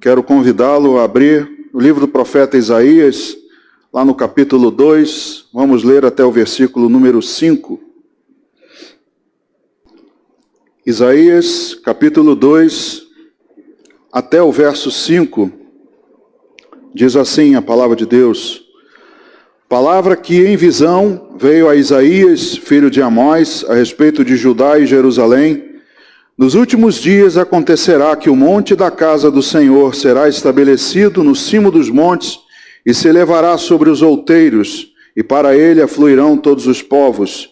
Quero convidá-lo a abrir o livro do profeta Isaías, lá no capítulo 2, vamos ler até o versículo número 5. Isaías, capítulo 2, até o verso 5, diz assim a palavra de Deus: palavra que em visão veio a Isaías, filho de Amós, a respeito de Judá e Jerusalém. Nos últimos dias acontecerá que o monte da casa do Senhor será estabelecido no cimo dos montes e se elevará sobre os outeiros, e para ele afluirão todos os povos.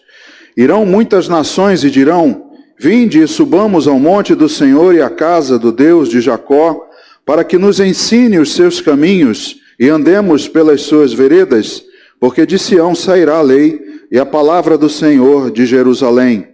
Irão muitas nações e dirão: vinde e subamos ao monte do Senhor e à casa do Deus de Jacó, para que nos ensine os seus caminhos e andemos pelas suas veredas, porque de Sião sairá a lei e a palavra do Senhor de Jerusalém.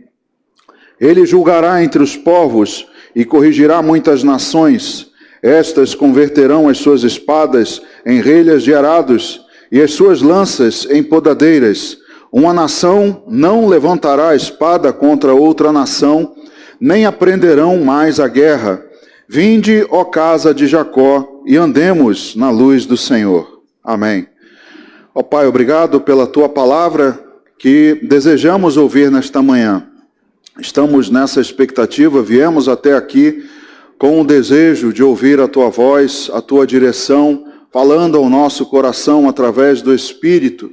Ele julgará entre os povos e corrigirá muitas nações. Estas converterão as suas espadas em relhas de arados e as suas lanças em podadeiras. Uma nação não levantará a espada contra outra nação, nem aprenderão mais a guerra. Vinde, ó casa de Jacó, e andemos na luz do Senhor. Amém. Ó Pai, obrigado pela Tua palavra que desejamos ouvir nesta manhã. Estamos nessa expectativa, viemos até aqui com o desejo de ouvir a Tua voz, a Tua direção, falando ao nosso coração através do Espírito.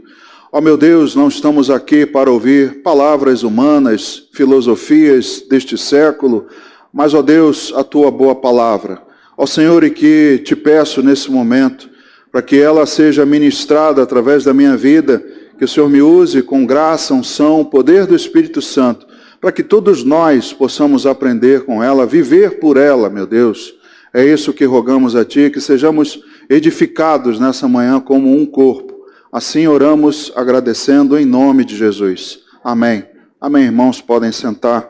Ó meu Deus, não estamos aqui para ouvir palavras humanas, filosofias deste século, mas, ó Deus, a Tua boa palavra. Ó Senhor, e que te peço nesse momento, para que ela seja ministrada através da minha vida, que o Senhor me use com graça, unção, poder do Espírito Santo, para que todos nós possamos aprender com ela, viver por ela, meu Deus. É isso que rogamos a Ti, que sejamos edificados nessa manhã como um corpo. Assim oramos agradecendo em nome de Jesus. Amém. Amém, irmãos, podem sentar.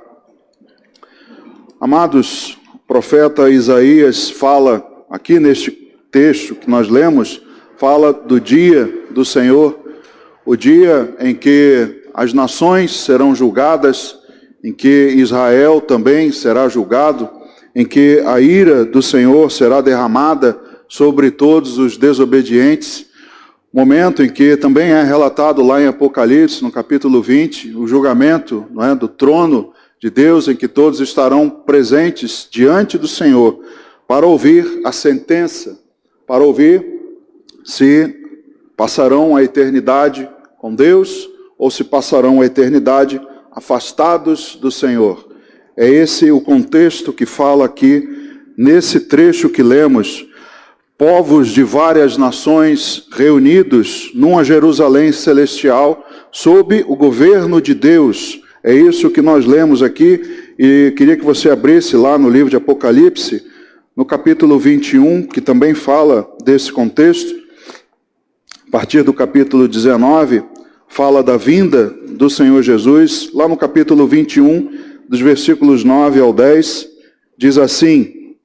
Amados, o profeta Isaías fala, aqui neste texto que nós lemos, fala do dia do Senhor, o dia em que as nações serão julgadas, em que Israel também será julgado, em que a ira do Senhor será derramada sobre todos os desobedientes, momento em que também é relatado lá em Apocalipse, no capítulo 20, o julgamento, não é, do trono de Deus, em que todos estarão presentes diante do Senhor para ouvir a sentença, para ouvir se passarão a eternidade com Deus ou se passarão a eternidade afastados do Senhor. É esse o contexto que fala aqui, nesse trecho que lemos. Povos de várias nações reunidos numa Jerusalém celestial, sob o governo de Deus. É isso que nós lemos aqui, e queria que você abrisse lá no livro de Apocalipse, no capítulo 21, que também fala desse contexto. A partir do capítulo 19, fala da vinda do Senhor Jesus. Lá no capítulo 21, dos versículos 9 ao 10, diz assim: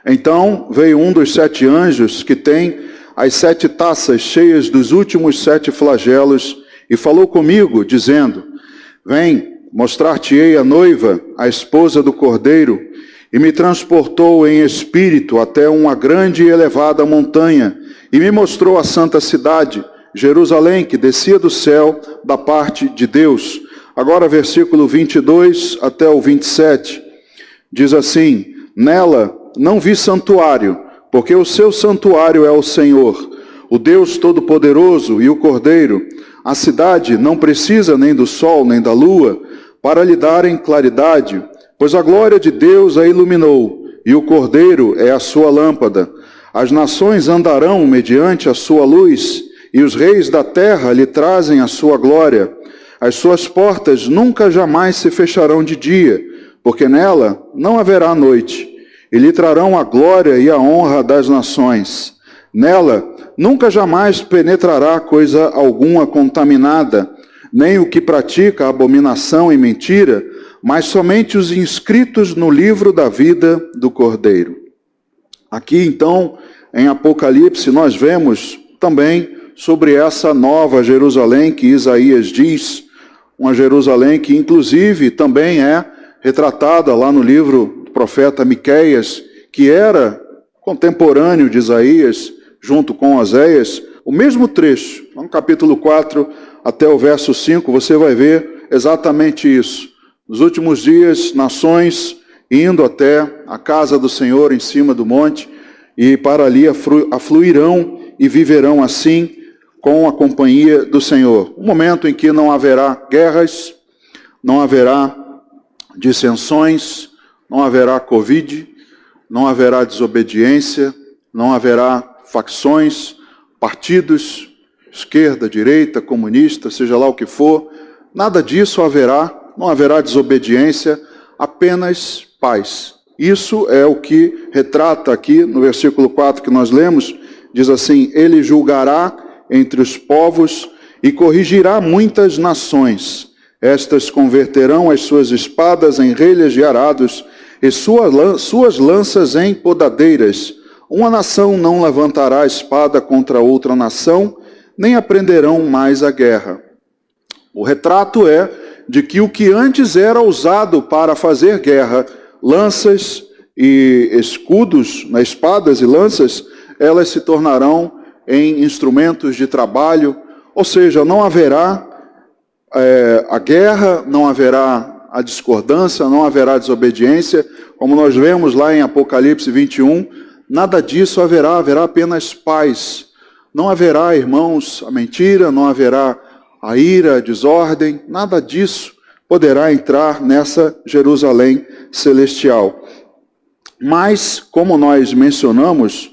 então veio um dos 7 anjos que tem as 7 taças cheias dos últimos 7 flagelos e falou comigo, dizendo: vem, mostrar-te-ei a noiva, a esposa do Cordeiro. E me transportou em espírito até uma grande e elevada montanha e me mostrou a santa cidade, Jerusalém, que descia do céu da parte de Deus. Agora versículo 22 até o 27, diz assim: nela não vi santuário, porque o seu santuário é o Senhor, o Deus Todo-Poderoso e o Cordeiro. A cidade não precisa nem do sol nem da lua para lhe darem claridade, pois a glória de Deus a iluminou, e o Cordeiro é a sua lâmpada. As nações andarão mediante a sua luz, e os reis da terra lhe trazem a sua glória. As suas portas nunca jamais se fecharão de dia, porque nela não haverá noite. E lhe trarão a glória e a honra das nações. Nela nunca jamais penetrará coisa alguma contaminada, nem o que pratica abominação e mentira, mas somente os inscritos no livro da vida do Cordeiro. Aqui então, em Apocalipse, nós vemos também sobre essa nova Jerusalém que Isaías diz, uma Jerusalém que inclusive também é retratada lá no livro do profeta Miqueias, que era contemporâneo de Isaías, junto com Oséias, o mesmo trecho, no capítulo 4 até o verso 5, você vai ver exatamente isso. Nos últimos dias, nações indo até a casa do Senhor em cima do monte, e para ali afluirão e viverão assim com a companhia do Senhor. Um momento em que não haverá guerras, não haverá dissensões, não haverá Covid, não haverá desobediência, não haverá facções, partidos, esquerda, direita, comunista, seja lá o que for, nada disso haverá, não haverá desobediência, apenas paz. Isso é o que retrata aqui no versículo 4 que nós lemos, diz assim: ele julgará entre os povos e corrigirá muitas nações. Estas converterão as suas espadas em relhas de arados e suas lanças em podadeiras. Uma nação não levantará a espada contra outra nação, nem aprenderão mais a guerra. O retrato é de que o que antes era usado para fazer guerra, lanças e escudos, espadas e lanças, elas se tornarão em instrumentos de trabalho, ou seja, não haverá a guerra, não haverá a discordância, não haverá desobediência, como nós vemos lá em Apocalipse 21, nada disso haverá apenas paz. Não haverá, irmãos, a mentira, não haverá a ira, a desordem, nada disso poderá entrar nessa Jerusalém celestial. Mas, como nós mencionamos,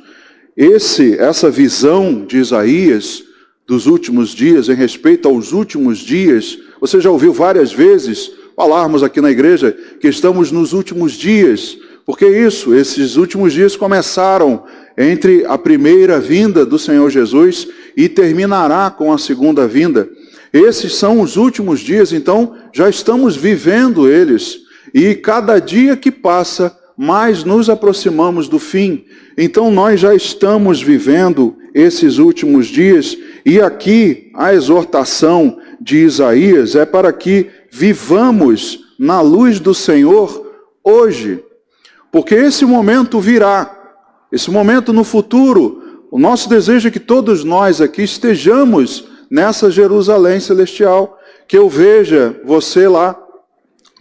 essa visão de Isaías dos últimos dias, em respeito aos últimos dias, você já ouviu várias vezes falarmos aqui na igreja que estamos nos últimos dias. Porque esses últimos dias começaram entre a primeira vinda do Senhor Jesus e terminará com a segunda vinda. Esses são os últimos dias, então já estamos vivendo eles. E cada dia que passa, mais nos aproximamos do fim. Então nós já estamos vivendo esses últimos dias. E aqui a exortação de Isaías é para que vivamos na luz do Senhor hoje. Porque esse momento virá, esse momento no futuro, o nosso desejo é que todos nós aqui estejamos nessa Jerusalém celestial, que eu veja você lá,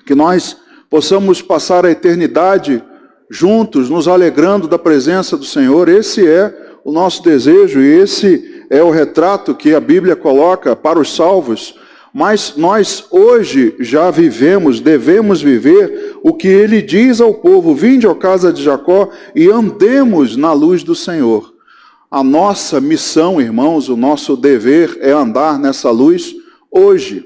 que nós possamos passar a eternidade juntos, nos alegrando da presença do Senhor. Esse é o nosso desejo e esse é o retrato que a Bíblia coloca para os salvos. Mas nós hoje já vivemos, devemos viver o que ele diz ao povo: vinde, ó casa de Jacó, e andemos na luz do Senhor. A nossa missão, irmãos, o nosso dever é andar nessa luz hoje.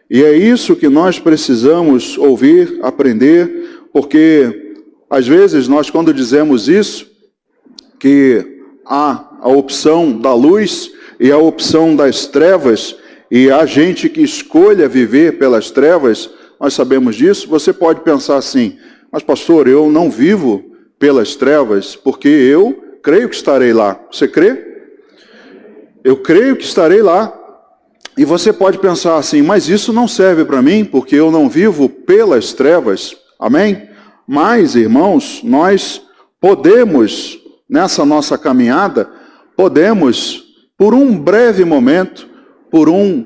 E é isso que nós precisamos ouvir, aprender, porque às vezes nós, quando dizemos isso, que há a opção da luz e a opção das trevas, e há gente que escolha viver pelas trevas, nós sabemos disso. Você pode pensar assim: mas pastor, eu não vivo pelas trevas, porque eu creio que estarei lá. Você crê? Eu creio que estarei lá. E você pode pensar assim: mas isso não serve para mim, porque eu não vivo pelas trevas. Amém? Mas, irmãos, nós podemos, nessa nossa caminhada, podemos, por um breve momento, por um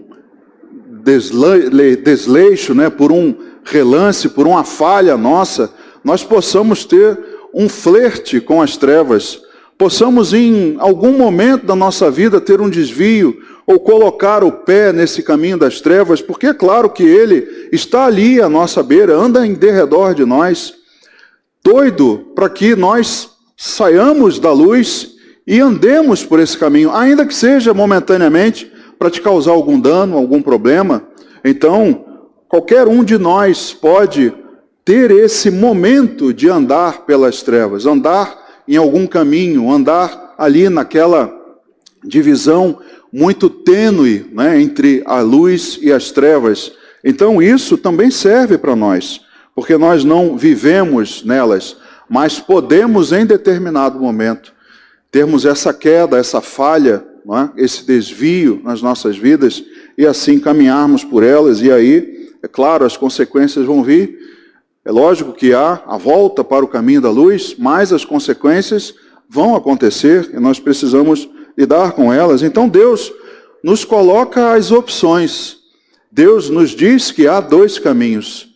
desleixo, por um relance, por uma falha nossa, nós possamos ter um flerte com as trevas, possamos em algum momento da nossa vida ter um desvio, ou colocar o pé nesse caminho das trevas, porque é claro que ele está ali à nossa beira, anda em derredor de nós, doido para que nós saiamos da luz e andemos por esse caminho, ainda que seja momentaneamente, para te causar algum dano, algum problema. Então, qualquer um de nós pode ter esse momento de andar pelas trevas, andar em algum caminho, andar ali naquela divisão muito tênue, entre a luz e as trevas. Então isso também serve para nós, porque nós não vivemos nelas, mas podemos em determinado momento termos essa queda, essa falha, esse desvio nas nossas vidas, e assim caminharmos por elas, e aí, é claro, as consequências vão vir. É lógico que há a volta para o caminho da luz, mas as consequências vão acontecer e nós precisamos lidar com elas. Então Deus nos coloca as opções. Deus nos diz que há dois caminhos.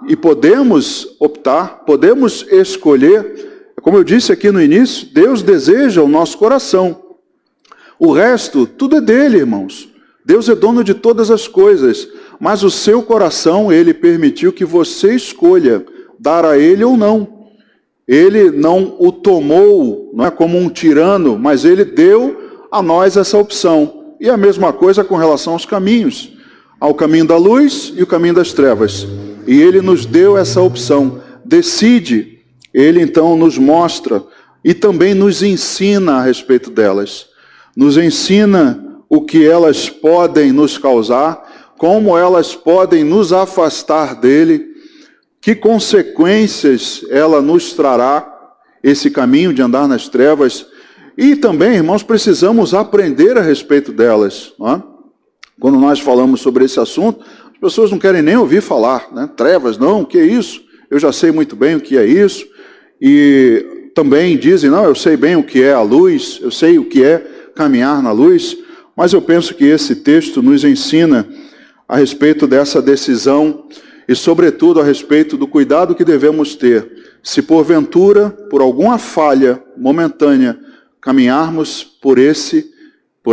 E podemos optar, podemos escolher. Como eu disse aqui no início, Deus deseja o nosso coração. O resto, tudo é dele, irmãos. Deus é dono de todas as coisas, mas o seu coração, ele permitiu que você escolha dar a ele ou não. Ele não o tomou, não é como um tirano, mas ele deu a nós essa opção. E a mesma coisa com relação aos caminhos. Há o caminho da luz e o caminho das trevas. E ele nos deu essa opção. Decide. Ele então nos mostra e também nos ensina a respeito delas. Nos ensina o que elas podem nos causar, como elas podem nos afastar dele, que consequências ela nos trará, esse caminho de andar nas trevas. E também, irmãos, precisamos aprender a respeito delas. Não é? Quando nós falamos sobre esse assunto, as pessoas não querem nem ouvir falar, né? Trevas, não, o que é isso? Eu já sei muito bem o que é isso. E também dizem, não, eu sei bem o que é a luz, eu sei o que é caminhar na luz. Mas eu penso que esse texto nos ensina a respeito dessa decisão e, sobretudo, a respeito do cuidado que devemos ter. Se porventura, por alguma falha momentânea, caminharmos por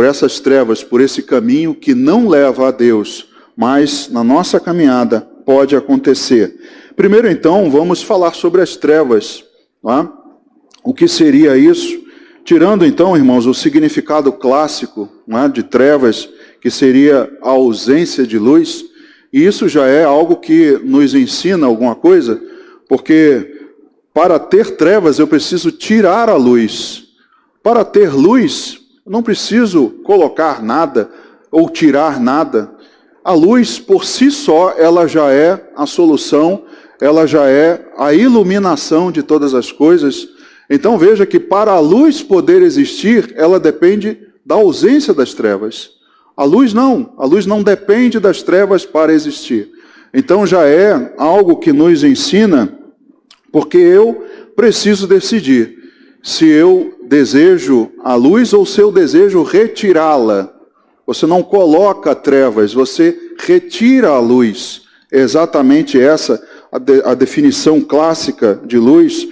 essas trevas, por esse caminho que não leva a Deus, mas na nossa caminhada pode acontecer. Primeiro, então, vamos falar sobre as trevas. Não é? O que seria isso? Tirando, então, irmãos, o significado clássico, não é, de trevas, que seria a ausência de luz, e isso já é algo que nos ensina alguma coisa, porque para ter trevas eu preciso tirar a luz. Para ter luz, eu não preciso colocar nada ou tirar nada. A luz, por si só, ela já é a solução, ela já é a iluminação de todas as coisas. Então veja que para a luz poder existir, ela depende da ausência das trevas. A luz não depende das trevas para existir. Então já é algo que nos ensina, porque eu preciso decidir se eu desejo a luz ou se eu desejo retirá-la. Você não coloca trevas, você retira a luz. É exatamente essa a definição clássica de luz.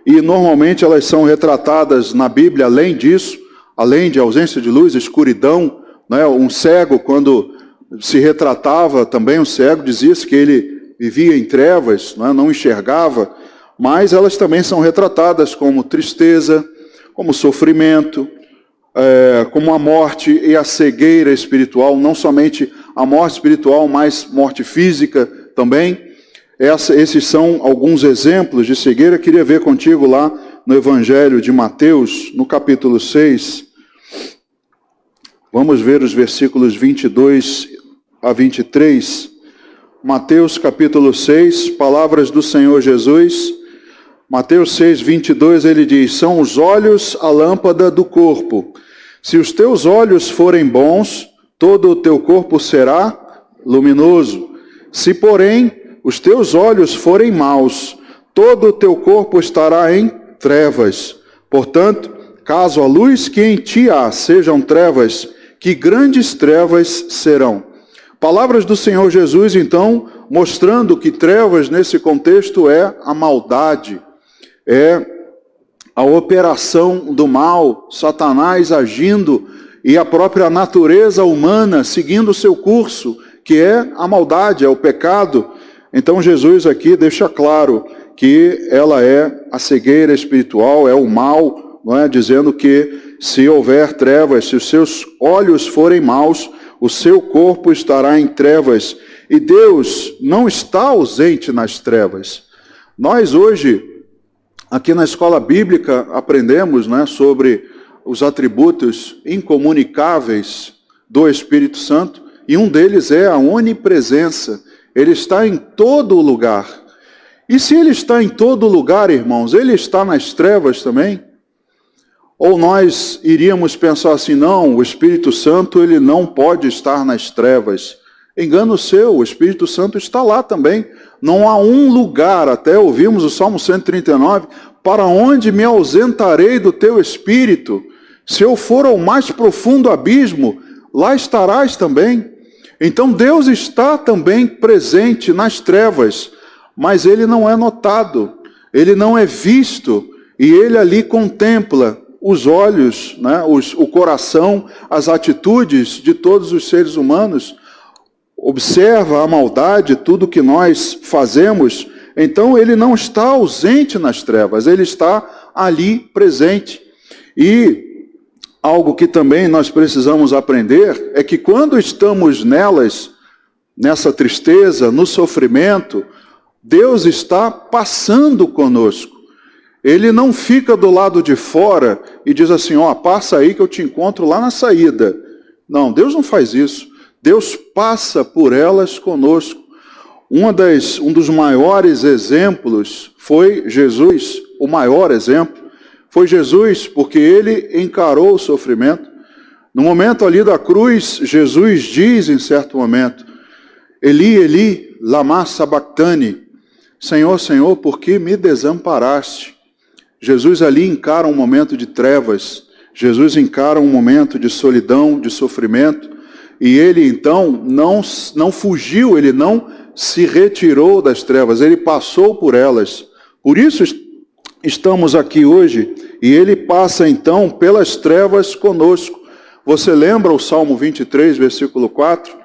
E normalmente elas são retratadas na Bíblia, além disso, além de ausência de luz, escuridão, né? Um cego, quando se retratava também, um cego, dizia-se que ele vivia em trevas, não enxergava, mas elas também são retratadas como tristeza, como sofrimento, como a morte e a cegueira espiritual, não somente a morte espiritual, mas morte física também. Esses são alguns exemplos de cegueira. Eu queria ver contigo lá no Evangelho de Mateus, no capítulo 6. Vamos ver os versículos 22 a 23. Mateus capítulo 6, palavras do Senhor Jesus. Mateus 6, 22, ele diz: são os olhos a lâmpada do corpo. Se os teus olhos forem bons, todo o teu corpo será luminoso. Se, porém, os teus olhos forem maus, todo o teu corpo estará em trevas. Portanto, caso a luz que em ti há sejam trevas, que grandes trevas serão. Palavras do Senhor Jesus, então, mostrando que trevas nesse contexto é a maldade, é a operação do mal, Satanás agindo e a própria natureza humana seguindo o seu curso, que é a maldade, é o pecado. Então Jesus aqui deixa claro que ela é a cegueira espiritual, é o mal, não é? Dizendo que se houver trevas, se os seus olhos forem maus, o seu corpo estará em trevas. E Deus não está ausente nas trevas. Nós hoje, aqui na escola bíblica, aprendemos, né, sobre os atributos incomunicáveis do Espírito Santo, e um deles é a onipresença. Ele está em todo lugar. E se ele está em todo lugar, irmãos, ele está nas trevas também? Ou nós iríamos pensar assim, não, o Espírito Santo ele não pode estar nas trevas. Engano seu, o Espírito Santo está lá também. Não há um lugar, até ouvimos o Salmo 139, para onde me ausentarei do teu espírito? Se eu for ao mais profundo abismo, lá estarás também. Então Deus está também presente nas trevas, mas ele não é notado, ele não é visto, e ele ali contempla os olhos, né, o coração, as atitudes de todos os seres humanos, observa a maldade, tudo que nós fazemos. Então ele não está ausente nas trevas, ele está ali presente. E algo que também nós precisamos aprender é que quando estamos nelas, nessa tristeza, no sofrimento, Deus está passando conosco. Ele não fica do lado de fora e diz assim, ó, passa aí que eu te encontro lá na saída. Não, Deus não faz isso. Deus passa por elas conosco. Um dos maiores exemplos foi Jesus, o maior exemplo. Foi Jesus, porque ele encarou o sofrimento. No momento ali da cruz, Jesus diz em certo momento, Eli, Eli, lama sabachthani, Senhor, Senhor, por que me desamparaste? Jesus ali encara um momento de trevas, Jesus encara um momento de solidão, de sofrimento, e ele então não fugiu, ele não se retirou das trevas, ele passou por elas. Por isso estamos aqui hoje, e ele passa então pelas trevas conosco. Você lembra o Salmo 23, versículo 4?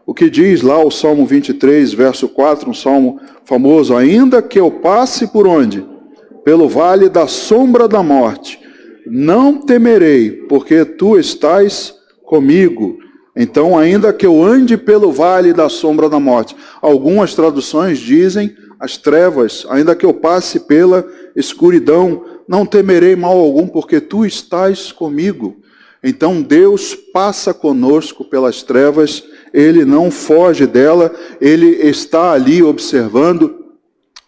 O que diz lá o Salmo 23, verso 4, um salmo famoso, ainda que eu passe por onde? Pelo vale da sombra da morte, não temerei, porque tu estás comigo. Então, ainda que eu ande pelo vale da sombra da morte, algumas traduções dizem as trevas, ainda que eu passe pela escuridão, não temerei mal algum, porque tu estás comigo. Então, Deus passa conosco pelas trevas, ele não foge dela, ele está ali observando,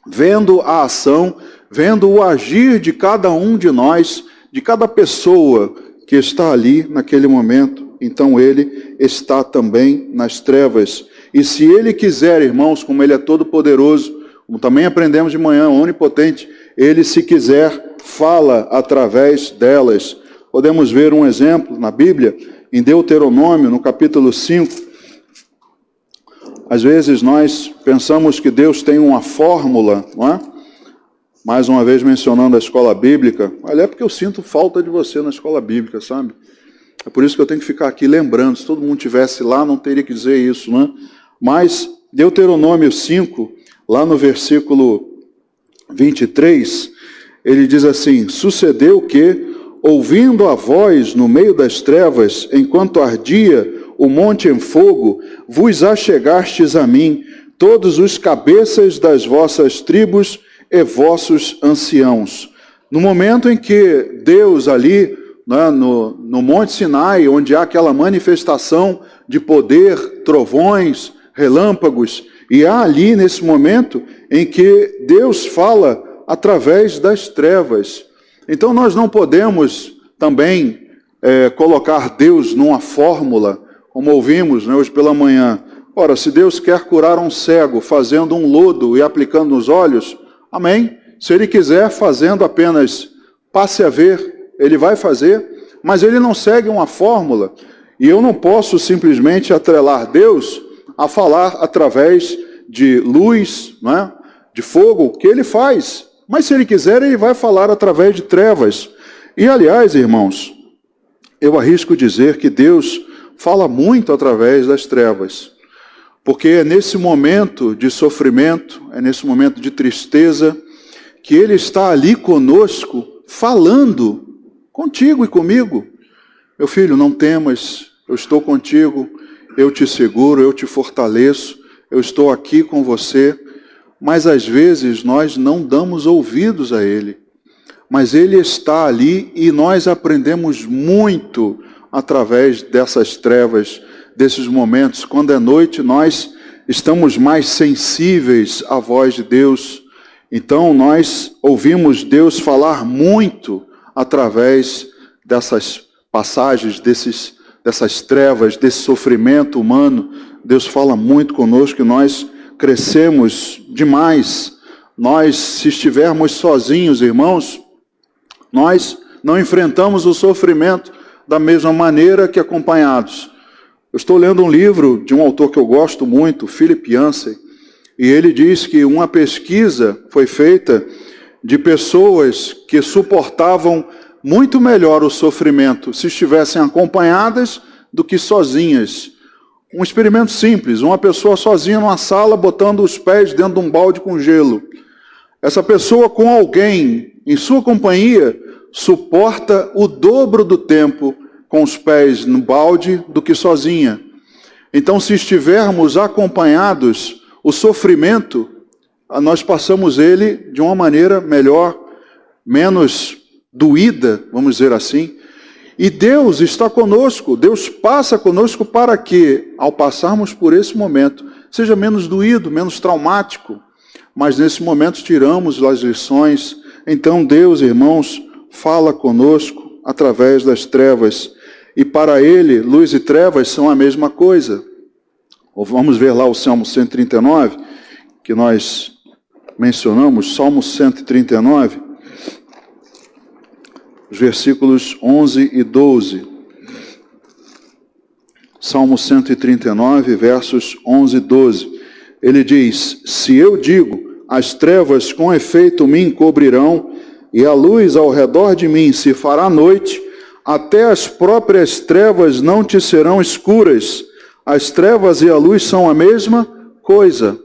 vendo a ação, vendo o agir de cada um de nós, de cada pessoa que está ali naquele momento. Então ele está também nas trevas. E se ele quiser, irmãos, como ele é todo poderoso, como também aprendemos de manhã, onipotente, ele, se quiser, fala através delas. Podemos ver um exemplo na Bíblia, em Deuteronômio, no capítulo 5. Às vezes nós pensamos que Deus tem uma fórmula, não é? Mais uma vez mencionando a escola bíblica, olha, é porque eu sinto falta de você na escola bíblica, sabe? É por isso que eu tenho que ficar aqui lembrando, se todo mundo estivesse lá, não teria que dizer isso, né? Mas Deuteronômio 5, lá no versículo 23, ele diz assim, sucedeu que, ouvindo a voz no meio das trevas, enquanto ardia o monte em fogo, vos achegastes a mim, todos os cabeças das vossas tribos e vossos anciãos. No momento em que Deus ali, né, no Monte Sinai, onde há aquela manifestação de poder, trovões, relâmpagos, e há ali nesse momento em que Deus fala através das trevas. Então nós não podemos também colocar Deus numa fórmula, como ouvimos, né, hoje pela manhã. Ora, se Deus quer curar um cego fazendo um lodo e aplicando nos olhos, amém. Se ele quiser fazendo apenas passe a ver, ele vai fazer, mas ele não segue uma fórmula. E eu não posso simplesmente atrelar Deus a falar através de luz, né, de fogo, que ele faz. Mas se ele quiser, ele vai falar através de trevas. E aliás, irmãos, eu arrisco dizer que Deus fala muito através das trevas. Porque é nesse momento de sofrimento, é nesse momento de tristeza, que ele está ali conosco, falando contigo e comigo. Meu filho, não temas, eu estou contigo, eu te seguro, eu te fortaleço, eu estou aqui com você. Mas às vezes nós não damos ouvidos a ele. Mas ele está ali e nós aprendemos muito através dessas trevas, desses momentos. Quando é noite, nós estamos mais sensíveis à voz de Deus. Então nós ouvimos Deus falar muito através dessas passagens, dessas trevas, desse sofrimento humano. Deus fala muito conosco e nós crescemos demais. Nós, se estivermos sozinhos, irmãos, Nós não enfrentamos o sofrimento da mesma maneira que acompanhados. Eu estou lendo um livro de um autor que eu gosto muito, Philip Yancey, e ele diz que uma pesquisa foi feita de pessoas que suportavam muito melhor o sofrimento se estivessem acompanhadas do que sozinhas. Um experimento simples, uma pessoa sozinha numa sala botando os pés dentro de um balde com gelo. Essa pessoa com alguém em sua companhia suporta o dobro do tempo com os pés no balde do que sozinha. Então, se estivermos acompanhados, o sofrimento, nós passamos ele de uma maneira melhor, menos doída, vamos dizer assim. E Deus está conosco, Deus passa conosco para que, ao passarmos por esse momento, seja menos doído, menos traumático. Mas nesse momento tiramos as lições. Então Deus, irmãos, fala conosco através das trevas. E para Ele, luz e trevas são a mesma coisa. Vamos ver lá o Salmo 139, que nós mencionamos, Salmo 139, os versículos 11 e 12. Salmo 139, versos 11 e 12. Ele diz: se eu digo, as trevas com efeito me encobrirão, e a luz ao redor de mim se fará noite, até as próprias trevas não te serão escuras. As trevas e a luz são a mesma coisa.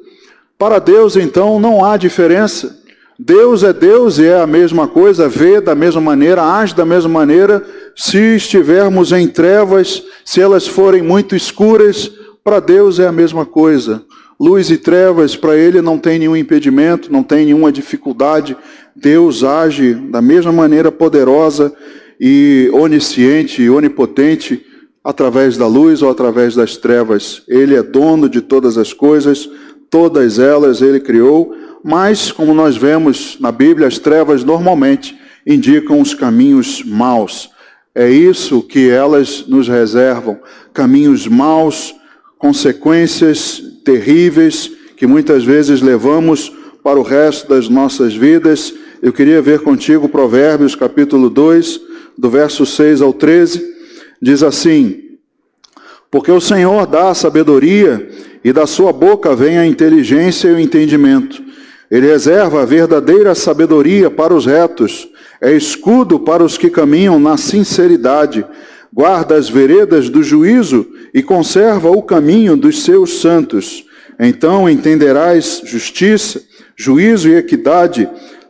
Para Deus, então, não há diferença. Deus é Deus e é a mesma coisa, vê da mesma maneira, age da mesma maneira. Se estivermos em trevas, se elas forem muito escuras, para Deus é a mesma coisa. Luz e trevas, para Ele não tem nenhum impedimento, não tem nenhuma dificuldade. Deus age da mesma maneira poderosa e onisciente e onipotente, através da luz ou através das trevas. Ele é dono de todas as coisas, todas elas Ele criou, mas, como nós vemos na Bíblia, as trevas normalmente indicam os caminhos maus. É isso que elas nos reservam, caminhos maus, consequências terríveis, que muitas vezes levamos para o resto das nossas vidas. Eu queria ver contigo Provérbios, capítulo 2, do verso 6 ao 13, diz assim: porque o Senhor dá a sabedoria, e da sua boca vem a inteligência e o entendimento. Ele reserva a verdadeira sabedoria para os retos, é escudo para os que caminham na sinceridade, guarda as veredas do juízo e conserva o caminho dos seus santos. Então entenderás justiça, juízo e equidade,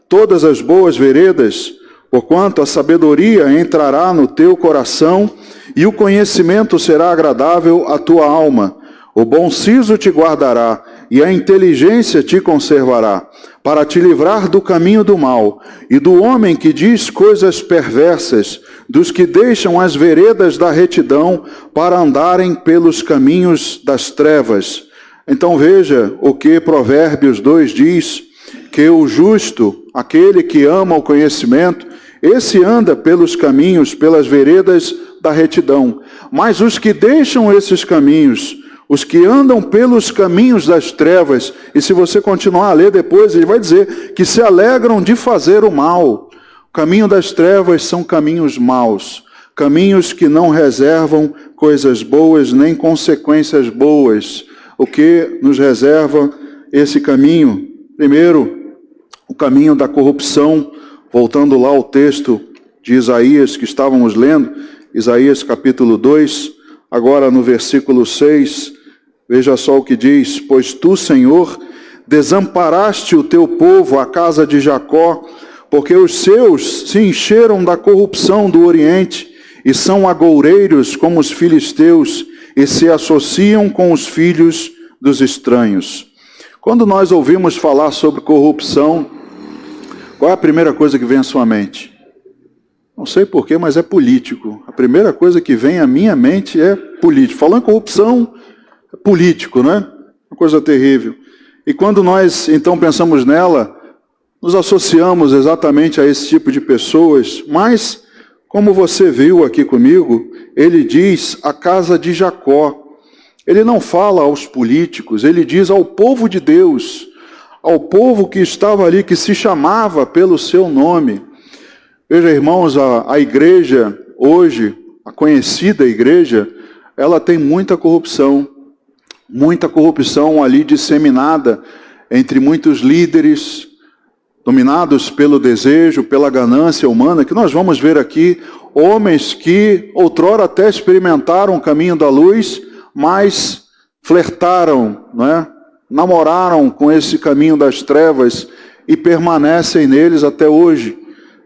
todas as boas veredas, porquanto a sabedoria entrará no teu coração e o conhecimento será agradável à tua alma. O bom siso te guardará e a inteligência te conservará, para te livrar do caminho do mal e do homem que diz coisas perversas, dos que deixam as veredas da retidão para andarem pelos caminhos das trevas. Então veja o que Provérbios 2 diz, que o justo, aquele que ama o conhecimento, esse anda pelos caminhos, pelas veredas da retidão. Mas os que deixam esses caminhos, os que andam pelos caminhos das trevas, e se você continuar a ler depois, ele vai dizer que se alegram de fazer o mal. O caminho das trevas são caminhos maus, caminhos que não reservam coisas boas, nem consequências boas. O que nos reserva esse caminho? Primeiro, o caminho da corrupção. Voltando lá ao texto de Isaías que estávamos lendo, Isaías capítulo 2, agora no versículo 6, veja só o que diz: pois tu, Senhor, desamparaste o teu povo, a casa de Jacó, porque os seus se encheram da corrupção do Oriente, e são agoureiros como os filisteus, e se associam com os filhos dos estranhos. Quando nós ouvimos falar sobre corrupção, qual é a primeira coisa que vem à sua mente? Não sei porquê, mas é político. A primeira coisa que vem à minha mente é político. Falando em corrupção, é político, né? Uma coisa terrível. E quando nós, então, pensamos nela, nos associamos exatamente a esse tipo de pessoas, mas, como você viu aqui comigo, ele diz a casa de Jacó. Ele não fala aos políticos, ele diz ao povo de Deus, ao povo que estava ali, que se chamava pelo seu nome. Veja, irmãos, a igreja hoje, a conhecida igreja, ela tem muita corrupção ali disseminada entre muitos líderes, dominados pelo desejo, pela ganância humana, que nós vamos ver aqui, homens que outrora até experimentaram o caminho da luz, mas flertaram, não é? Namoraram com esse caminho das trevas e permanecem neles até hoje.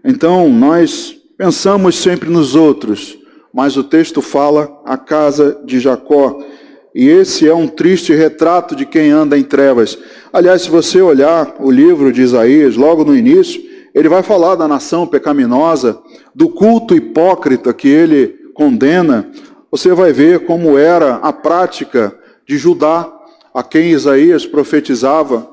Então, nós pensamos sempre nos outros, mas o texto fala a casa de Jacó. E esse é um triste retrato de quem anda em trevas. Aliás, se você olhar o livro de Isaías, logo no início, ele vai falar da nação pecaminosa, do culto hipócrita que ele condena. Você vai ver como era a prática de Judá, a quem Isaías profetizava,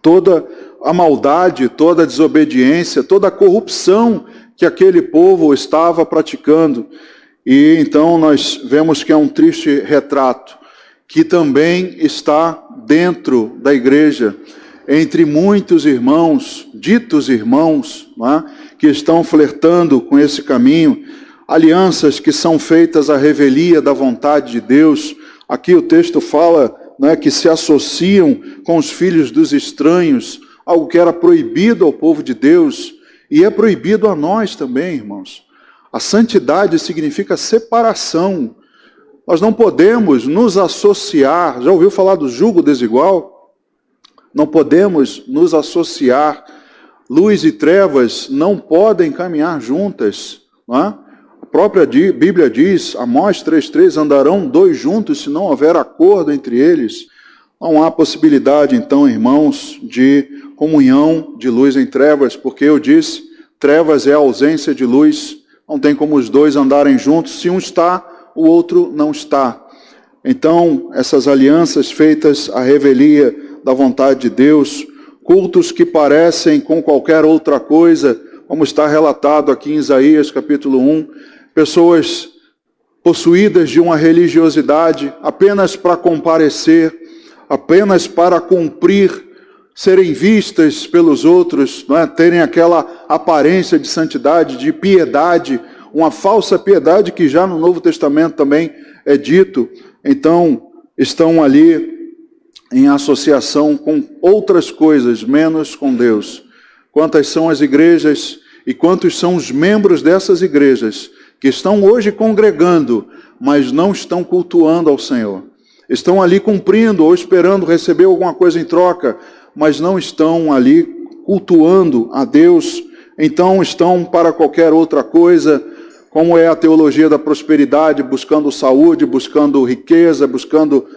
toda a maldade, toda a desobediência, toda a corrupção que aquele povo estava praticando. E então nós vemos que é um triste retrato, que também está dentro da igreja, entre muitos irmãos, ditos irmãos, não é? Que estão flertando com esse caminho, alianças que são feitas à revelia da vontade de Deus. Aqui o texto fala, não é, que se associam com os filhos dos estranhos, algo que era proibido ao povo de Deus, e é proibido a nós também, irmãos. A santidade significa separação. Nós não podemos nos associar. Já ouviu falar do jugo desigual? Não podemos nos associar. Luz e trevas não podem caminhar juntas. Não é? A própria Bíblia diz, Amós 3,3, andarão dois juntos se não houver acordo entre eles. Não há possibilidade, então, irmãos, de comunhão de luz em trevas, porque eu disse, trevas é a ausência de luz. Não tem como os dois andarem juntos, se um está, o outro não está. Então, essas alianças feitas à revelia da vontade de Deus, cultos que parecem com qualquer outra coisa, como está relatado aqui em Isaías capítulo 1, pessoas possuídas de uma religiosidade apenas para comparecer, apenas para cumprir, serem vistas pelos outros, não é? Terem aquela aparência de santidade, de piedade, uma falsa piedade que já no Novo Testamento também é dito. Então, estão ali em associação com outras coisas, menos com Deus. Quantas são as igrejas e quantos são os membros dessas igrejas que estão hoje congregando, mas não estão cultuando ao Senhor. Estão ali cumprindo ou esperando receber alguma coisa em troca, mas não estão ali cultuando a Deus, então estão para qualquer outra coisa, como é a teologia da prosperidade, buscando saúde, buscando riqueza, buscando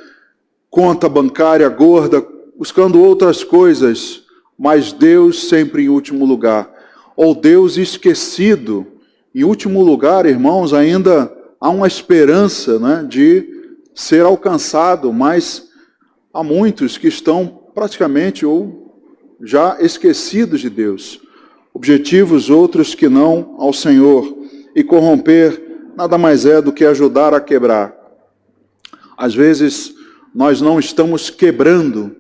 conta bancária gorda, buscando outras coisas, mas Deus sempre em último lugar. Ou Deus esquecido. Em último lugar, irmãos, ainda há uma esperança, né, de ser alcançado, mas há muitos que estão praticamente ou já esquecidos de Deus. Objetivos outros que não ao Senhor. E corromper nada mais é do que ajudar a quebrar. Às vezes nós não estamos quebrando,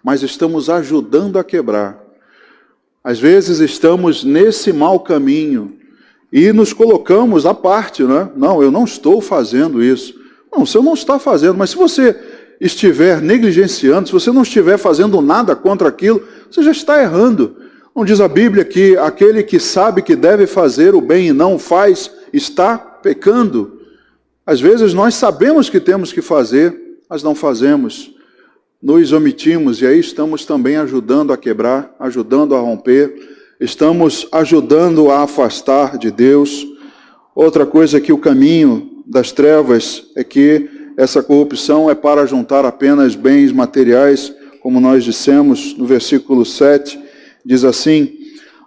mas estamos ajudando a quebrar. Às vezes estamos nesse mau caminho e nos colocamos à parte, né? Não, eu não estou fazendo isso. Não, você não está fazendo, mas se você estiver negligenciando, se você não estiver fazendo nada contra aquilo, você já está errando. Não diz a Bíblia que aquele que sabe que deve fazer o bem e não faz, está pecando? Às vezes nós sabemos que temos que fazer, mas não fazemos. Nos omitimos e aí estamos também ajudando a quebrar, ajudando a romper, estamos ajudando a afastar de Deus. Outra coisa que o caminho das trevas é que essa corrupção é para juntar apenas bens materiais, como nós dissemos no versículo 7, diz assim: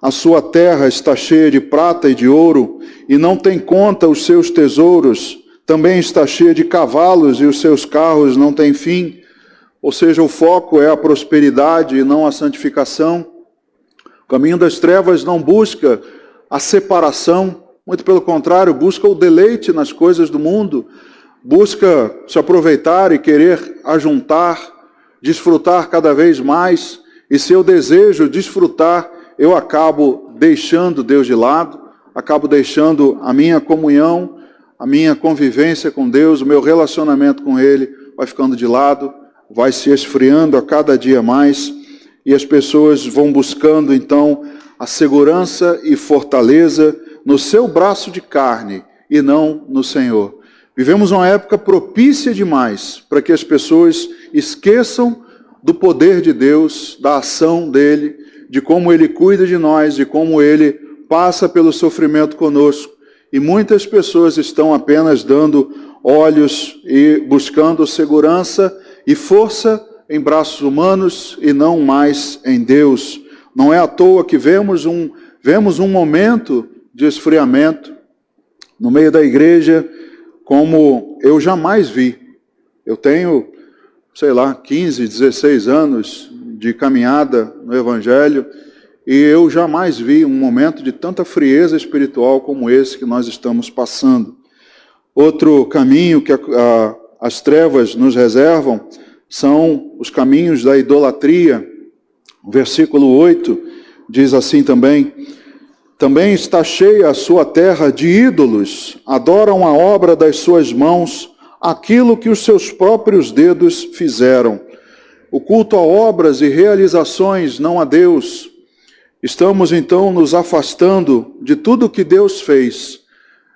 a sua terra está cheia de prata e de ouro, e não tem conta os seus tesouros, também está cheia de cavalos, e os seus carros não têm fim. Ou seja, o foco é a prosperidade e não a santificação. O caminho das trevas não busca a separação, muito pelo contrário, busca o deleite nas coisas do mundo, busca se aproveitar e querer ajuntar, desfrutar cada vez mais, e se eu desejo desfrutar, eu acabo deixando Deus de lado, acabo deixando a minha comunhão, a minha convivência com Deus, o meu relacionamento com Ele vai ficando de lado, vai se esfriando a cada dia mais, e as pessoas vão buscando então a segurança e fortaleza no seu braço de carne e não no Senhor. Vivemos uma época propícia demais para que as pessoas esqueçam do poder de Deus, da ação dEle, de como Ele cuida de nós, de como Ele passa pelo sofrimento conosco. E muitas pessoas estão apenas dando olhos e buscando segurança e força em braços humanos e não mais em Deus. Não é à toa que vemos um momento de esfriamento no meio da igreja como eu jamais vi. Eu tenho, 15, 16 anos de caminhada no Evangelho, e eu jamais vi um momento de tanta frieza espiritual como esse que nós estamos passando. Outro caminho que as trevas nos reservam são os caminhos da idolatria. O versículo 8 diz assim também: também está cheia a sua terra de ídolos, adoram a obra das suas mãos, aquilo que os seus próprios dedos fizeram. O culto a obras e realizações, não a Deus. Estamos então nos afastando de tudo que Deus fez,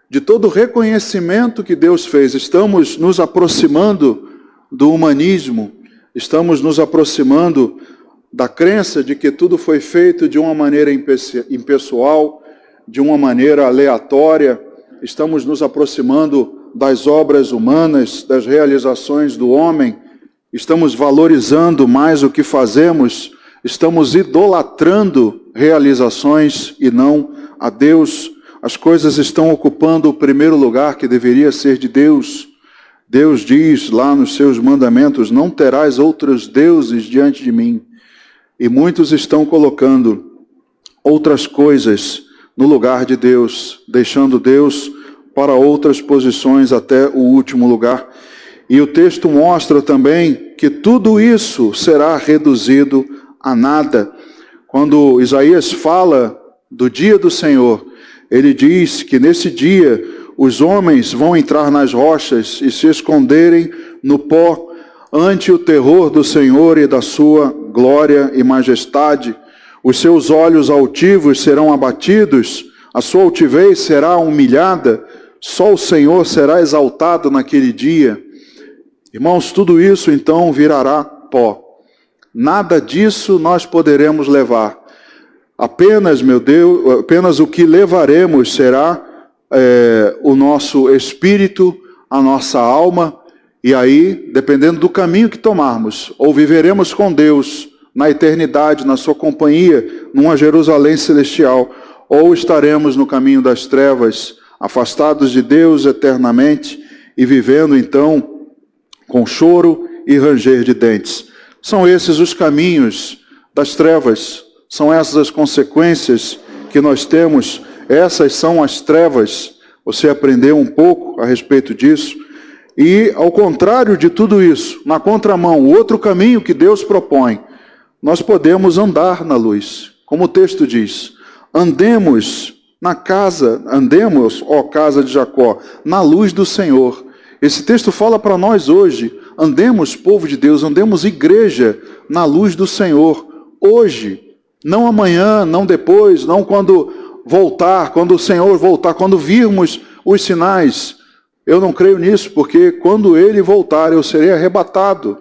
de todo o reconhecimento que Deus fez. Estamos nos aproximando do humanismo, estamos nos aproximando da crença de que tudo foi feito de uma maneira impessoal, de uma maneira aleatória. Estamos nos aproximando das obras humanas, das realizações do homem. Estamos valorizando mais o que fazemos, estamos idolatrando realizações e não a Deus. As coisas estão ocupando o primeiro lugar que deveria ser de Deus. Deus diz lá nos seus mandamentos: não terás outros deuses diante de mim. E muitos estão colocando outras coisas no lugar de Deus, deixando Deus para outras posições até o último lugar. E o texto mostra também que tudo isso será reduzido a nada. Quando Isaías fala do dia do Senhor, ele diz que nesse dia os homens vão entrar nas rochas e se esconderem no pó ante o terror do Senhor e da sua glória e majestade. Os seus olhos altivos serão abatidos, a sua altivez será humilhada, só o Senhor será exaltado naquele dia. Irmãos, tudo isso então virará pó. Nada disso nós poderemos levar. Apenas, meu Deus, apenas o que levaremos será o nosso espírito, a nossa alma, e aí, dependendo do caminho que tomarmos, ou viveremos com Deus na eternidade, na sua companhia, numa Jerusalém celestial, ou estaremos no caminho das trevas, afastados de Deus eternamente e vivendo então com choro e ranger de dentes. São esses os caminhos das trevas, são essas as consequências que nós temos, essas são as trevas. Você aprendeu um pouco a respeito disso. E ao contrário de tudo isso, na contramão, o outro caminho que Deus propõe, nós podemos andar na luz. Como o texto diz: andemos, ó casa de Jacó, na luz do Senhor. Esse texto fala para nós hoje: andemos, povo de Deus, andemos, igreja, na luz do Senhor, hoje, não amanhã, não depois, não quando voltar, quando o Senhor voltar, quando virmos os sinais. Eu não creio nisso, porque quando Ele voltar, eu serei arrebatado.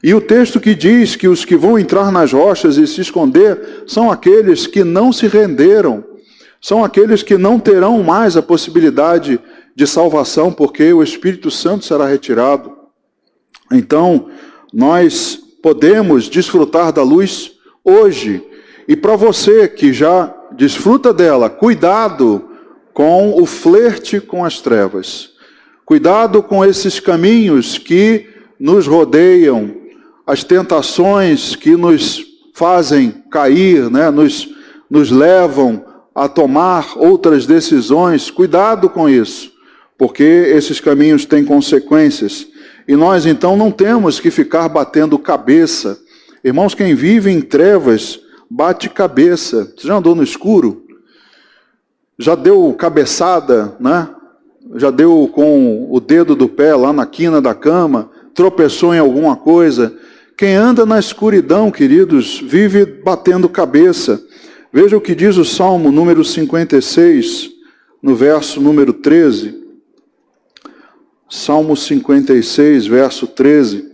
E o texto que diz que os que vão entrar nas rochas e se esconder são aqueles que não se renderam, são aqueles que não terão mais a possibilidade de salvação, porque o Espírito Santo será retirado. Então, nós podemos desfrutar da luz hoje. E para você que já desfruta dela, cuidado com o flerte com as trevas. Cuidado com esses caminhos que nos rodeiam, as tentações que nos fazem cair, nos levam a tomar outras decisões. Cuidado com isso, porque esses caminhos têm consequências. E nós então não temos que ficar batendo cabeça. Irmãos, quem vive em trevas bate cabeça. Você já andou no escuro? Já deu cabeçada, né? Já deu com o dedo do pé lá na quina da cama, tropeçou em alguma coisa. Quem anda na escuridão, queridos, vive batendo cabeça. Veja o que diz o Salmo número 56, no verso número 13. Salmo 56, verso 13.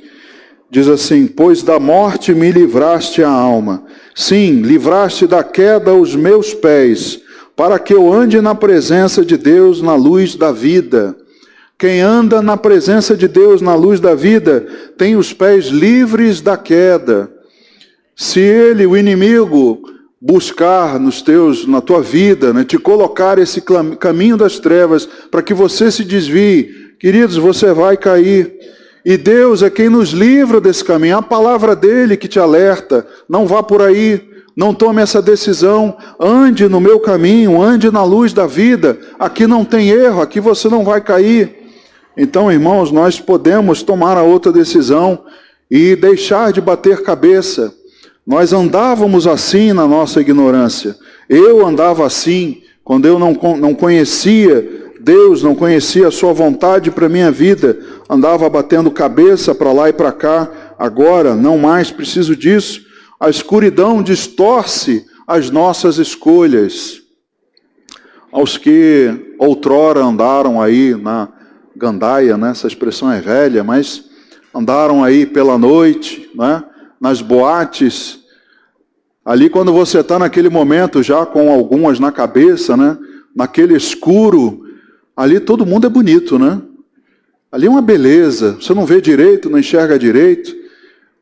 Diz assim: pois da morte me livraste a alma. Sim, livraste da queda os meus pés, para que eu ande na presença de Deus na luz da vida. Quem anda na presença de Deus na luz da vida, tem os pés livres da queda. Se ele, o inimigo, buscar na tua vida, né, te colocar esse caminho das trevas, para que você se desvie, queridos, você vai cair. E Deus é quem nos livra desse caminho. É a palavra dele que te alerta. Não vá por aí. Não tome essa decisão. Ande no meu caminho. Ande na luz da vida. Aqui não tem erro. Aqui você não vai cair. Então, irmãos, nós podemos tomar a outra decisão e deixar de bater cabeça. Nós andávamos assim na nossa ignorância. Eu andava assim quando eu não conhecia Deus, não conhecia a sua vontade para a minha vida, andava batendo cabeça para lá e para cá. Agora, não mais preciso disso. A escuridão distorce as nossas escolhas. Aos que outrora andaram aí na gandaia, né? Essa expressão é velha, mas andaram aí pela noite, né? Nas boates. Ali quando você está naquele momento já com algumas na cabeça, né? Naquele escuro, ali todo mundo é bonito, né? Ali é uma beleza, você não vê direito, não enxerga direito.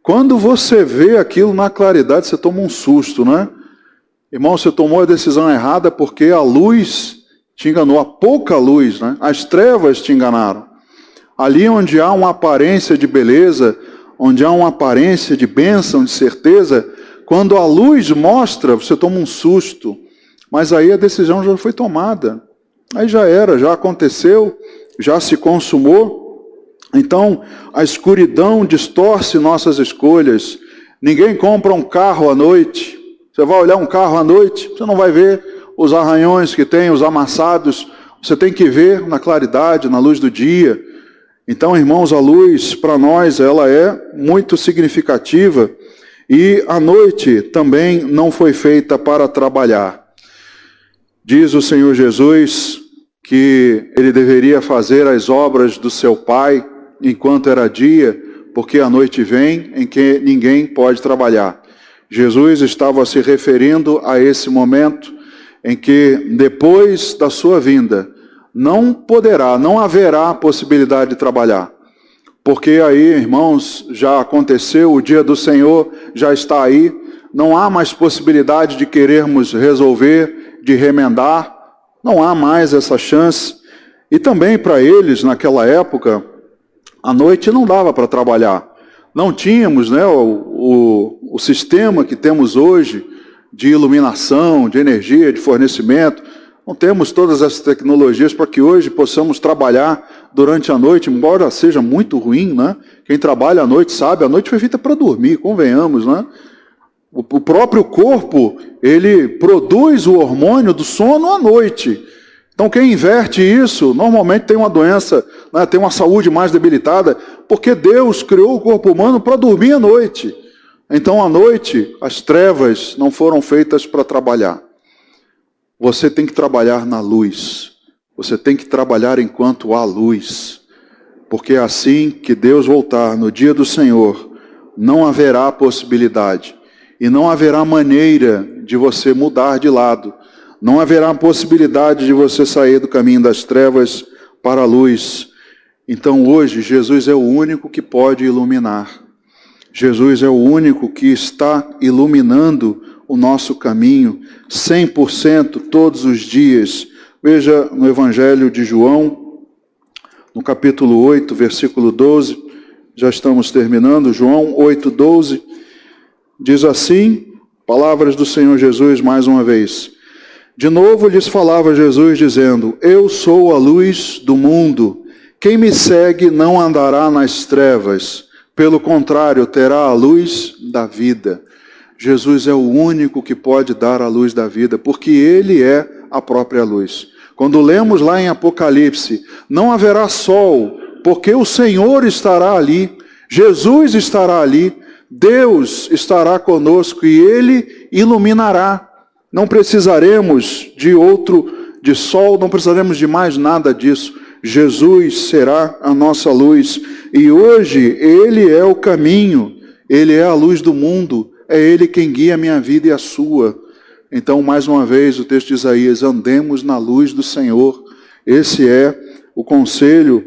Quando você vê aquilo na claridade, você toma um susto, né? Irmão, você tomou a decisão errada porque a luz te enganou, a pouca luz, né? As trevas te enganaram. Ali onde há uma aparência de beleza, onde há uma aparência de bênção, de certeza, quando a luz mostra, você toma um susto. Mas aí a decisão já foi tomada. Aí já era, já aconteceu, já se consumou. Então, a escuridão distorce nossas escolhas. Ninguém compra um carro à noite. Você vai olhar um carro à noite, você não vai ver os arranhões que tem, os amassados. Você tem que ver na claridade, na luz do dia. Então, irmãos, a luz, para nós, ela é muito significativa. E a noite também não foi feita para trabalhar. Diz o Senhor Jesus que ele deveria fazer as obras do seu Pai enquanto era dia, porque a noite vem em que ninguém pode trabalhar. Jesus estava se referindo a esse momento em que depois da sua vinda não haverá possibilidade de trabalhar. Porque aí, irmãos, já aconteceu, o dia do Senhor já está aí, não há mais possibilidade de querermos resolver, de remendar, não há mais essa chance. E também para eles, naquela época, à noite não dava para trabalhar. Não tínhamos, né, o sistema que temos hoje de iluminação, de energia, de fornecimento. Não temos todas essas tecnologias para que hoje possamos trabalhar durante a noite, embora seja muito ruim, né? Quem trabalha à noite sabe, a noite foi feita para dormir, convenhamos, né? O próprio corpo, ele produz o hormônio do sono à noite. Então quem inverte isso, normalmente tem uma doença, né, tem uma saúde mais debilitada, porque Deus criou o corpo humano para dormir à noite. Então à noite, as trevas não foram feitas para trabalhar. Você tem que trabalhar na luz. Você tem que trabalhar enquanto há luz. Porque é assim que Deus voltar no dia do Senhor, não haverá possibilidade. E não haverá maneira de você mudar de lado. Não haverá possibilidade de você sair do caminho das trevas para a luz. Então hoje, Jesus é o único que pode iluminar. Jesus é o único que está iluminando o nosso caminho 100% todos os dias. Veja no Evangelho de João, no capítulo 8, versículo 12. Já estamos terminando. João 8, 12. Diz assim, palavras do Senhor Jesus mais uma vez. De novo lhes falava Jesus dizendo, eu sou a luz do mundo. Quem me segue não andará nas trevas. Pelo contrário, terá a luz da vida. Jesus é o único que pode dar a luz da vida, porque Ele é a própria luz. Quando lemos lá em Apocalipse, não haverá sol, porque o Senhor estará ali, Jesus estará ali, Deus estará conosco e Ele iluminará. Não precisaremos de sol, não precisaremos de mais nada disso. Jesus será a nossa luz. E hoje Ele é o caminho, Ele é a luz do mundo, é Ele quem guia a minha vida e a sua. Então, mais uma vez, o texto de Isaías, andemos na luz do Senhor. Esse é o conselho,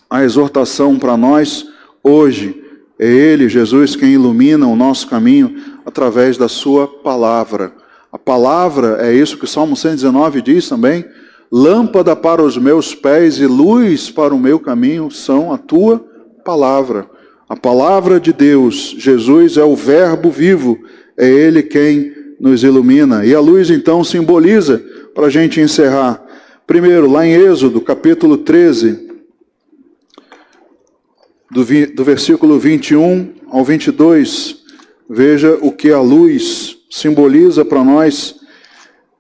a exortação para nós hoje. É Ele, Jesus, quem ilumina o nosso caminho através da sua palavra. A palavra, é isso que o Salmo 119 diz também, lâmpada para os meus pés e luz para o meu caminho são a tua palavra. A palavra de Deus, Jesus é o verbo vivo, é Ele quem nos ilumina. E a luz então simboliza, para a gente encerrar, primeiro lá em Êxodo, capítulo 13, do versículo 21 ao 22, veja o que a luz simboliza para nós.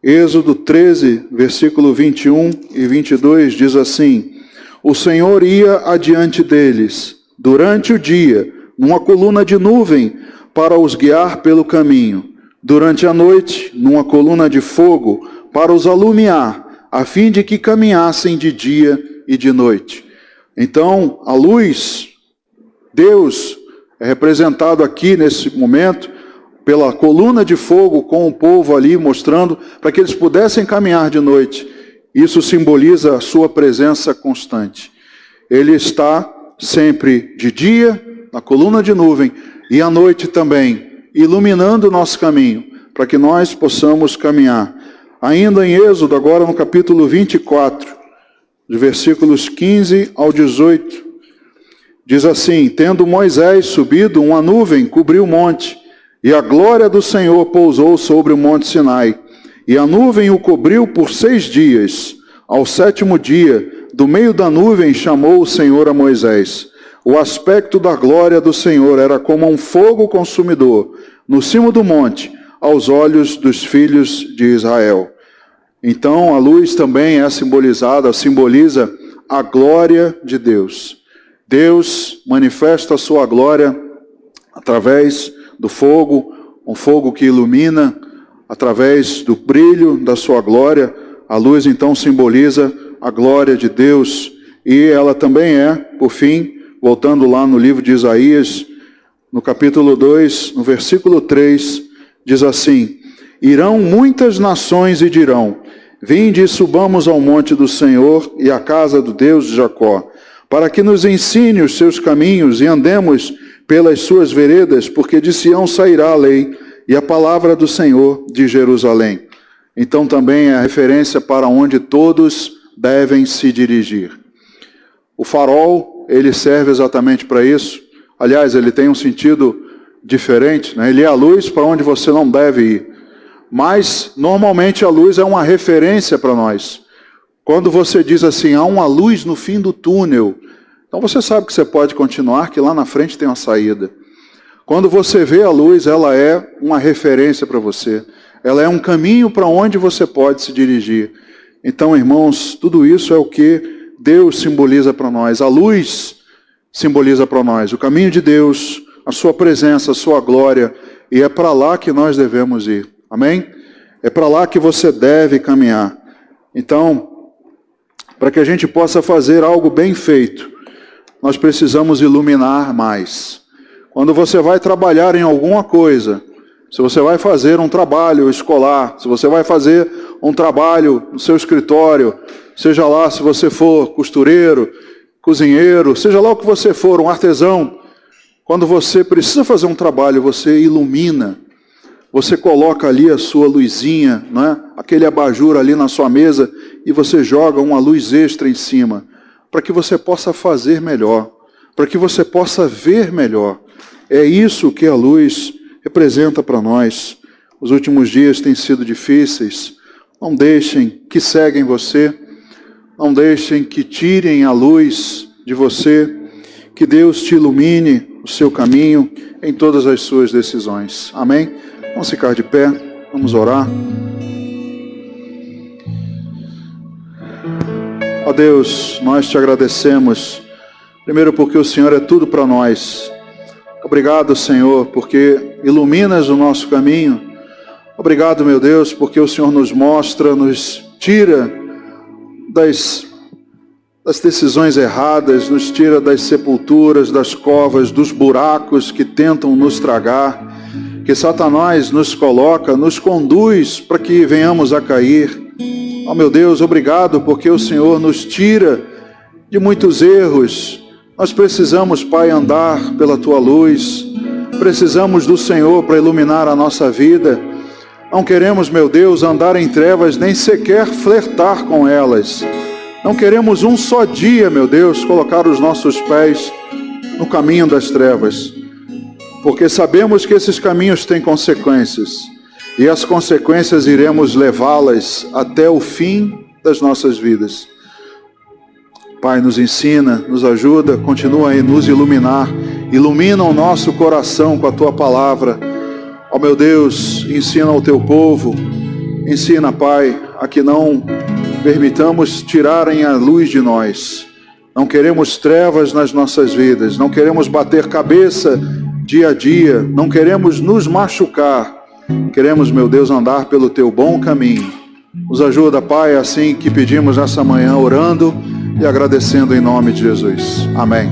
Êxodo 13, versículo 21 e 22 diz assim: o Senhor ia adiante deles durante o dia, numa coluna de nuvem, para os guiar pelo caminho. Durante a noite, numa coluna de fogo, para os alumiar, a fim de que caminhassem de dia e de noite. Então, a luz, Deus, é representado aqui nesse momento pela coluna de fogo com o povo ali, mostrando para que eles pudessem caminhar de noite. Isso simboliza a sua presença constante. Ele está sempre de dia, na coluna de nuvem, e à noite também, iluminando o nosso caminho, para que nós possamos caminhar. Ainda em Êxodo, agora no capítulo 24, de versículos 15 ao 18, diz assim: tendo Moisés subido, uma nuvem cobriu o monte, e a glória do Senhor pousou sobre o monte Sinai. E a nuvem o cobriu por 6 dias. Ao 7º dia, do meio da nuvem chamou o Senhor a Moisés. O aspecto da glória do Senhor era como um fogo consumidor, no cimo do monte, aos olhos dos filhos de Israel. Então, a luz também é simboliza a glória de Deus. Deus manifesta a sua glória através do fogo, um fogo que ilumina, através do brilho da sua glória. A luz então simboliza a glória de Deus, e ela também é, por fim, voltando lá no livro de Isaías, no capítulo 2, no versículo 3, diz assim: irão muitas nações e dirão: vinde e subamos ao monte do Senhor e à casa do Deus de Jacó, para que nos ensine os seus caminhos e andemos pelas suas veredas, porque de Sião sairá a lei e a palavra do Senhor de Jerusalém. Então também é a referência para onde todos devem se dirigir. O farol, ele serve exatamente para isso. Aliás, ele tem um sentido diferente, né? Ele é a luz para onde você não deve ir. Mas, normalmente, a luz é uma referência para nós. Quando você diz assim, há uma luz no fim do túnel, então você sabe que você pode continuar, que lá na frente tem uma saída. Quando você vê a luz, ela é uma referência para você. Ela é um caminho para onde você pode se dirigir. Então, irmãos, tudo isso é o que Deus simboliza para nós. A luz simboliza para nós o caminho de Deus, a sua presença, a sua glória, e é para lá que nós devemos ir. Amém? É para lá que você deve caminhar. Então, para que a gente possa fazer algo bem feito, nós precisamos iluminar mais. Quando você vai trabalhar em alguma coisa, se você vai fazer um trabalho escolar, se você vai fazer um trabalho no seu escritório, seja lá se você for costureiro, cozinheiro, seja lá o que você for, um artesão, quando você precisa fazer um trabalho, você ilumina, você coloca ali a sua luzinha, não é? Aquele abajur ali na sua mesa, e você joga uma luz extra em cima, para que você possa fazer melhor, para que você possa ver melhor. É isso que a luz representa para nós. Os últimos dias têm sido difíceis. Não deixem que ceguem você, não deixem que tirem a luz de você, que Deus te ilumine o seu caminho em todas as suas decisões. Amém? Vamos ficar de pé, vamos orar. Ó Deus, nós te agradecemos, primeiro porque o Senhor é tudo para nós. Obrigado, Senhor, porque iluminas o nosso caminho. Obrigado, meu Deus, porque o Senhor nos mostra, nos tira das decisões erradas, nos tira das sepulturas, das covas, dos buracos que tentam nos tragar, que Satanás nos coloca, nos conduz para que venhamos a cair. Ó meu Deus, obrigado porque o Senhor nos tira de muitos erros. Nós precisamos, Pai, andar pela Tua luz, precisamos do Senhor para iluminar a nossa vida. Não queremos, meu Deus, andar em trevas, nem sequer flertar com elas. Não queremos um só dia, meu Deus, colocar os nossos pés no caminho das trevas, porque sabemos que esses caminhos têm consequências, e as consequências iremos levá-las até o fim das nossas vidas. Pai, nos ensina, nos ajuda, continua a nos iluminar, ilumina o nosso coração com a Tua palavra. Ó meu Deus, ensina ao Teu povo, ensina, Pai, a que não permitamos tirarem a luz de nós. Não queremos trevas nas nossas vidas, não queremos bater cabeça dia a dia, não queremos nos machucar. Queremos, meu Deus, andar pelo Teu bom caminho. Nos ajuda, Pai, assim que pedimos nessa manhã, orando e agradecendo em nome de Jesus. Amém.